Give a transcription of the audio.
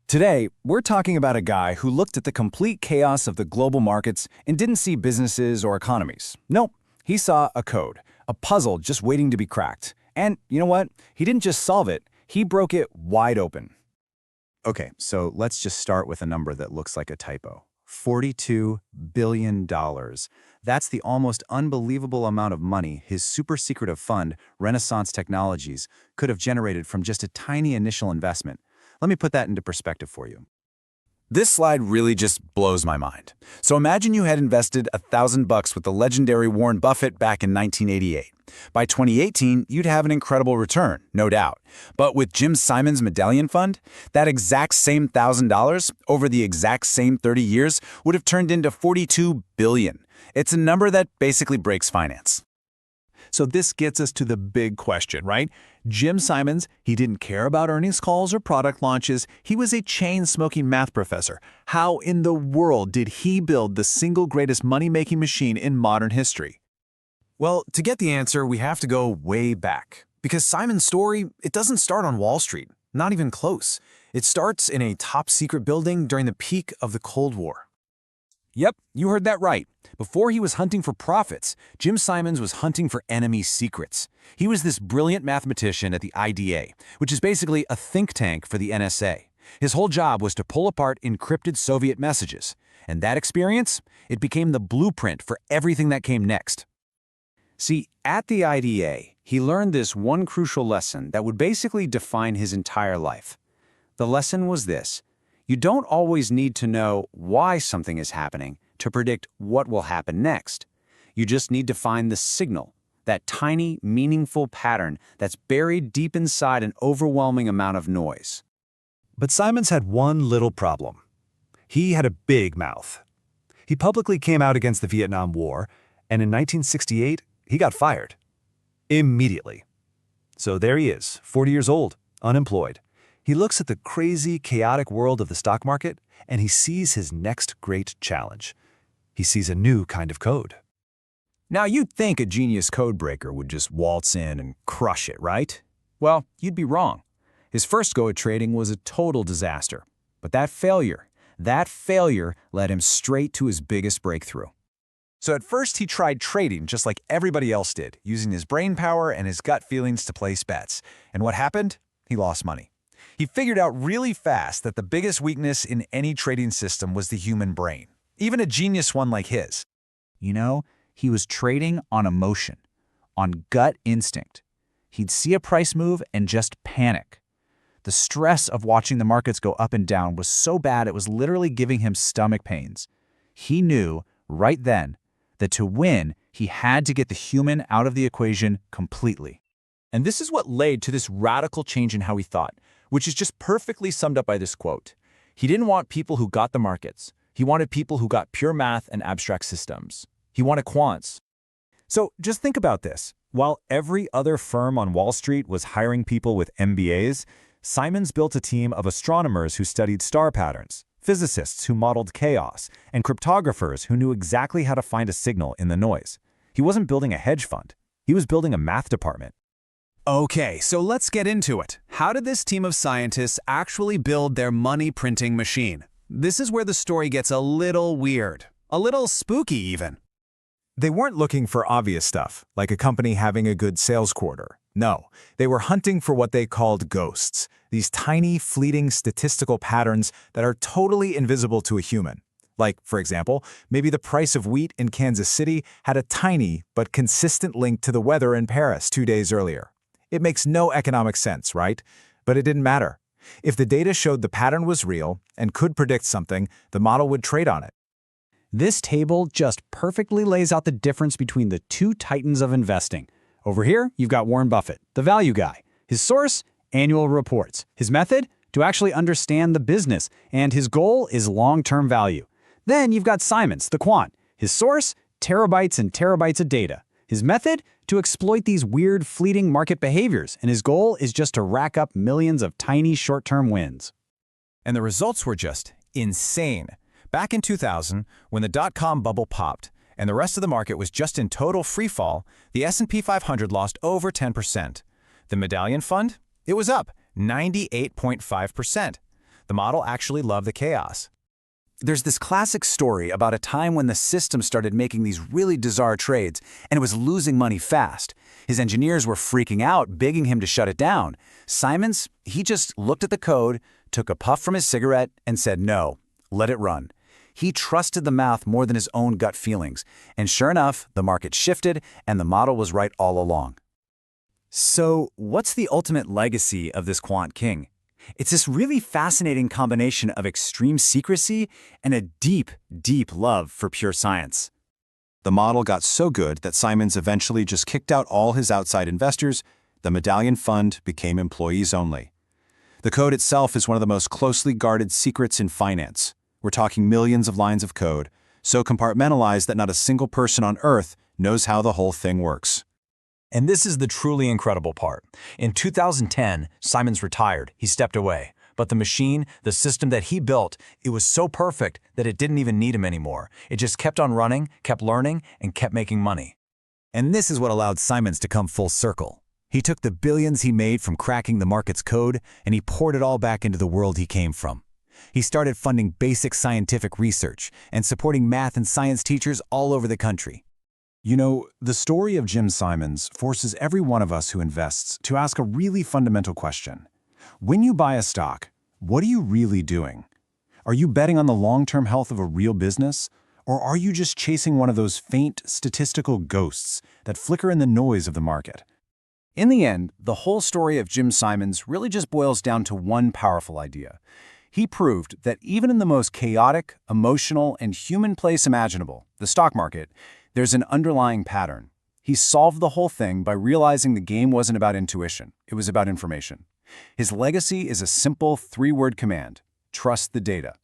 Today, we're talking about a guy who looked at the complete chaos of the global markets and didn't see businesses or economies. Nope, he saw a code, a puzzle just waiting to be cracked. And you know what? He didn't just solve it, he broke it wide open. Okay, so let's just start with a number that looks like a typo. $42 billion. That's the almost unbelievable amount of money his super secretive fund, Renaissance Technologies, could have generated from just a tiny initial investment. Let me put that into perspective for you. This slide really just blows my mind. So imagine you had invested $1,000 with the legendary Warren Buffett back in 1988. By 2018, you'd have an incredible return, no doubt. But with Jim Simon's Medallion Fund, that exact same $1,000 over the exact same 30 years would have turned into $42 billion. It's a number that basically breaks finance. So this gets us to the big question, right? Jim Simons, he didn't care about earnings calls or product launches. He was a chain-smoking math professor. How in the world did he build the single greatest money-making machine in modern history? Well, to get the answer, we have to go way back. Because Simon's story, it doesn't start on Wall Street, not even close. It starts in a top-secret building during the peak of the Cold War. Yep, you heard that right. Before he was hunting for profits, Jim Simons was hunting for enemy secrets. He was this brilliant mathematician at the IDA, which is basically a think tank for the NSA. His whole job was to pull apart encrypted Soviet messages. And that experience, it became the blueprint for everything that came next. See, at the IDA, he learned this one crucial lesson that would basically define his entire life. The lesson was this: you don't always need to know why something is happening to predict what will happen next. You just need to find the signal, that tiny, meaningful pattern that's buried deep inside an overwhelming amount of noise. But Simons had one little problem. He had a big mouth. He publicly came out against the Vietnam War, and in 1968, he got fired. Immediately. So there he is, 40 years old, unemployed. He looks at the crazy, chaotic world of the stock market, and he sees his next great challenge. He sees a new kind of code. Now, you'd think a genius code breaker would just waltz in and crush it, right? Well, you'd be wrong. His first go at trading was a total disaster. But that failure led him straight to his biggest breakthrough. So at first he tried trading just like everybody else did, using his brain power and his gut feelings to place bets. And what happened? He lost money. He figured out really fast that the biggest weakness in any trading system was the human brain, even a genius one like his. You know, he was trading on emotion, on gut instinct. He'd see a price move and just panic. The stress of watching the markets go up and down was so bad it was literally giving him stomach pains. He knew right then that to win, he had to get the human out of the equation completely. And this is what led to this radical change in how he thought, which is just perfectly summed up by this quote. He didn't want people who got the markets. He wanted people who got pure math and abstract systems. He wanted quants. So just think about this. While every other firm on Wall Street was hiring people with MBAs, Simons built a team of astronomers who studied star patterns, physicists who modeled chaos, and cryptographers who knew exactly how to find a signal in the noise. He wasn't building a hedge fund. He was building a math department. Okay, so let's get into it. How did this team of scientists actually build their money-printing machine? This is where the story gets a little weird, a little spooky even. They weren't looking for obvious stuff, like a company having a good sales quarter. No, they were hunting for what they called ghosts, these tiny, fleeting statistical patterns that are totally invisible to a human. Like, for example, maybe the price of wheat in Kansas City had a tiny but consistent link to the weather in Paris 2 days earlier. It makes no economic sense, right? But it didn't matter. If the data showed the pattern was real and could predict something, the model would trade on it. This table just perfectly lays out the difference between the two titans of investing. Over here, you've got Warren Buffett, the value guy. His source, annual reports. His method, to actually understand the business. And his goal is long-term value. Then you've got Simons, the quant. His source, terabytes and terabytes of data. His method, to exploit these weird, fleeting market behaviors. And his goal is just to rack up millions of tiny short-term wins. And the results were just insane. Back in 2000, when the dot-com bubble popped, and the rest of the market was just in total free fall, the S&P 500 lost over 10%. The Medallion Fund? It was up 98.5%. The model actually loved the chaos. There's this classic story about a time when the system started making these really bizarre trades, and it was losing money fast. His engineers were freaking out, begging him to shut it down. Simons, he just looked at the code, took a puff from his cigarette, and said no, let it run. He trusted the math more than his own gut feelings, and sure enough, the market shifted, and the model was right all along. So, what's the ultimate legacy of this Quant King? It's this really fascinating combination of extreme secrecy and a deep, deep love for pure science. The model got so good that Simons eventually just kicked out all his outside investors. The Medallion Fund became employees only. The code itself is one of the most closely guarded secrets in finance. We're talking millions of lines of code, so compartmentalized that not a single person on Earth knows how the whole thing works. And this is the truly incredible part. In 2010, Simons retired. He stepped away. But the machine, the system that he built, it was so perfect that it didn't even need him anymore. It just kept on running, kept learning, and kept making money. And this is what allowed Simons to come full circle. He took the billions he made from cracking the market's code, and he poured it all back into the world he came from. He started funding basic scientific research and supporting math and science teachers all over the country. You know, the story of Jim Simons forces every one of us who invests to ask a really fundamental question. When you buy a stock, what are you really doing? Are you betting on the long-term health of a real business? Or are you just chasing one of those faint statistical ghosts that flicker in the noise of the market? In the end, the whole story of Jim Simons really just boils down to one powerful idea. He proved that even in the most chaotic, emotional, and human place imaginable, the stock market, there's an underlying pattern. He solved the whole thing by realizing the game wasn't about intuition, it was about information. His legacy is a simple three-word command: trust the data.